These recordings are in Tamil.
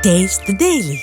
Taste the Daily.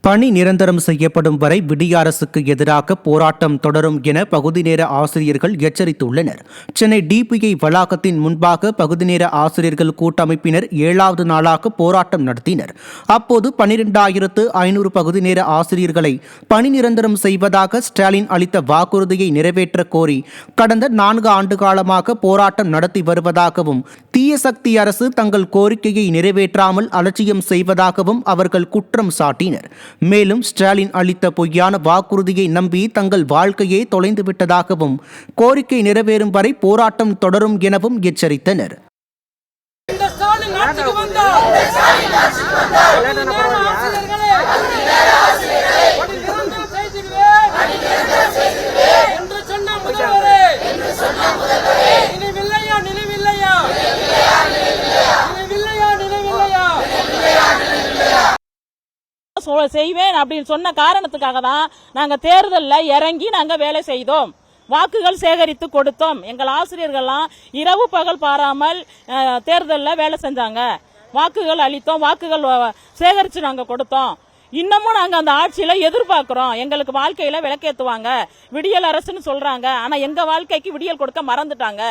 பணி நிரந்தரம் செய்யப்படும் வரை விடிய அரசுக்கு எதிராக போராட்டம் தொடரும் என பகுதி நேர ஆசிரியர்கள் எச்சரித்துள்ளனர். சென்னை டிபிஐ வளாகத்தின் முன்பாக பகுதி நேர ஆசிரியர்கள் கூட்டமைப்பினர் 7வது நாளாக போராட்டம் நடத்தினர். அப்போது 12,500 பகுதி நேர ஆசிரியர்களை பணி நிரந்தரம் செய்வதாக ஸ்டாலின் அளித்த வாக்குறுதியை நிறைவேற்ற கோரி கடந்த 4 ஆண்டு காலமாக போராட்டம் நடத்தி வருவதாகவும், தீய சக்தி அரசு தங்கள் கோரிக்கையை நிறைவேற்றாமல் அலட்சியம் செய்வதாகவும் அவர்கள் குற்றம் சாட்டினர். மேலும் ஸ்டாலின் அளித்த பொய்யான வாக்குறுதியை நம்பி தங்கள் வாழ்க்கையை தொலைந்துவிட்டதாகவும், கோரிக்கை நிறைவேறும் வரை போராட்டம் தொடரும் எனவும் எச்சரித்தனர். செய்வேன் அப்படின்னு சொன்ன காரணத்துக்காக தான் நாங்கள் தேர்தலில் இறங்கி நாங்கள் வேலை செய்தோம், வாக்குகள் சேகரித்து கொடுத்தோம். எங்கள் ஆசிரியர்கள்லாம் இரவு பகல் பாராமல் தேர்தலில் வேலை செஞ்சாங்க, வாக்குகள் அளித்தோம், வாக்குகள் சேகரித்து நாங்கள் கொடுத்தோம். இன்னமும் நாங்கள் அந்த ஆட்சியில் எதிர்பார்க்கிறோம். எங்களுக்கு வாழ்க்கையில் விளக்கேற்றுவாங்க, விடியல் அரசுன்னு சொல்றாங்க. ஆனால் எங்கள் வாழ்க்கைக்கு விடியல் கொடுக்க மறந்துட்டாங்க.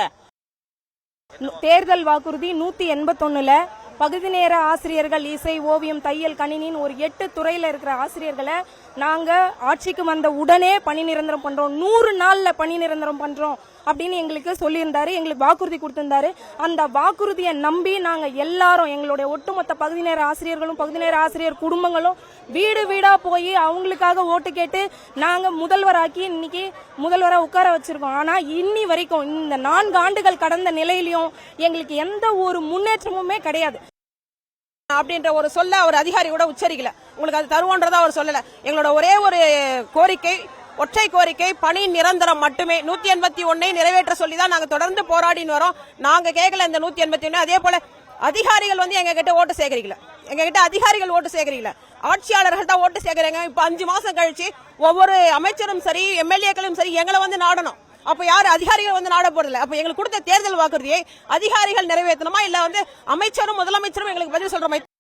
தேர்தல் வாக்குறுதி 181ல் பகுதி நேர ஆசிரியர்கள் இசை, ஓவியம், தையல், கணினின்னு ஒரு 8 துறையில் இருக்கிற ஆசிரியர்களை நாங்கள் ஆட்சிக்கு வந்த உடனே பணி நிரந்தரம் பண்ணுறோம், 100 நாளில் பணி நிரந்தரம் பண்ணுறோம் அப்படின்னு எங்களுக்கு சொல்லியிருந்தாரு, எங்களுக்கு வாக்குறுதி கொடுத்திருந்தாரு. அந்த வாக்குறுதியை நம்பி நாங்கள் எல்லாரும், எங்களுடைய ஒட்டுமொத்த பகுதி நேர ஆசிரியர்களும் பகுதி நேர ஆசிரியர் குடும்பங்களும் வீடு வீடாக போய் அவங்களுக்காக ஓட்டு கேட்டு நாங்கள் முதல்வராக்கி இன்னைக்கு முதல்வராக உட்கார வச்சிருக்கோம். ஆனால் இன்னி வரைக்கும் இந்த 4 ஆண்டுகள் கடந்த நிலையிலையும் எங்களுக்கு எந்த ஒரு முன்னேற்றமுமே கிடையாது அப்படின்ற ஒரு சொல்ல ஒரு அதிகாரி கூட உச்சரிக்கல. உங்களுக்கு அது தருவோன்றதா அவர் சொல்லல. எங்களோட ஒரே ஒரு கோரிக்கை, ஒற்றை கோரிக்கை, பணி நிரந்தரம் மட்டுமே. 181 நிறைவேற்ற சொல்லி தான் நாங்க தொடர்ந்து போராடின்னு வரோம். நாங்க கேட்கல இந்த 181. அதே போல அதிகாரிகள் எங்க கிட்ட ஓட்டு சேகரிக்கல, எங்க கிட்ட அதிகாரிகள் ஓட்டு சேகரிக்கல, ஆட்சியாளர்கள் தான் ஓட்டு சேகரிங்க. இப்ப 5 மாசம் கழிச்சு ஒவ்வொரு அமைச்சரும் சரி, எம்எல்ஏக்களும் சரி எங்களை நாடணும். அப்ப யாரு அதிகாரிகள் நாட போறதில்ல. அப்ப எங்களுக்கு கொடுத்த தேர்தல் வாக்குறுதியை அதிகாரிகள் நிறைவேற்றணுமா, இல்ல அமைச்சரும் முதலமைச்சரும் எங்களுக்கு பதில் சொல்ற மாதிரி